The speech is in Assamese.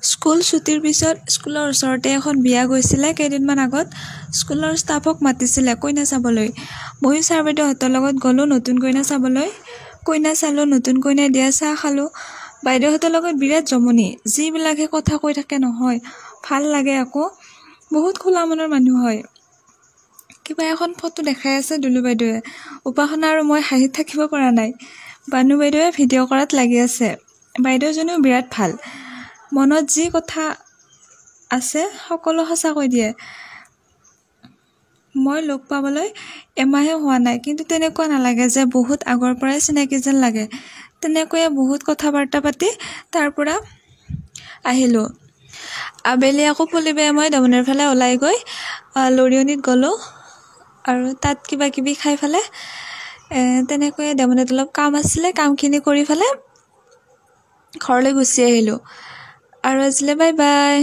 স্কুল ছুটিৰ পিছত স্কুলৰ ওচৰতে এখন বিয়া গৈছিলে কেইদিনমান আগত। স্কুলৰ ষ্টাফক মাতিছিলে কইনা চাবলৈ। ময়ো ছাৰ বাইদেউহঁতৰ লগত গ'লোঁ নতুন কইনা চাবলৈ। কইনা চালোঁ, নতুন কইনাই দিয়া চাহ খালোঁ। বাইদেউহঁতৰ লগত বিৰাট জমনি, যিবিলাকে কথা কৈ থাকে নহয়, ভাল লাগে আকৌ। বহুত খোলা মনৰ মানুহ হয়। কিবা এখন ফটো দেখাই আছে দুলু বাইদেৱে। উপাসনা আৰু মই হাঁহিত থাকিব পৰা নাই। বানু বাইদেৱে ভিডিঅ' কৰাত লাগি আছে। বাইদেউজনীও বিৰাট ভাল, মনত যি কথা আছে সকলো সঁচা কৈ দিয়ে। মই লগ পাবলৈ এমাহে হোৱা নাই, কিন্তু তেনেকুৱা নালাগে যে বহুত আগৰ পৰাই চিনাকি যেন লাগে। তেনেকৈয়ে বহুত কথা বাৰ্তা পাতি তাৰ পৰা আহিলোঁ। আবেলি আকৌ পুলিবাই মই দমনৰ ফালে ওলাই গৈ লৰিয়নিত গ'লোঁ আৰু তাত কিবা কিবি খাই ফালে তেনেকৈয়ে দমনত অলপ কাম আছিলে, কামখিনি কৰি ফালে ঘৰলৈ গুচি আহিলোঁ। আৰু আজিলৈ বাই বাই।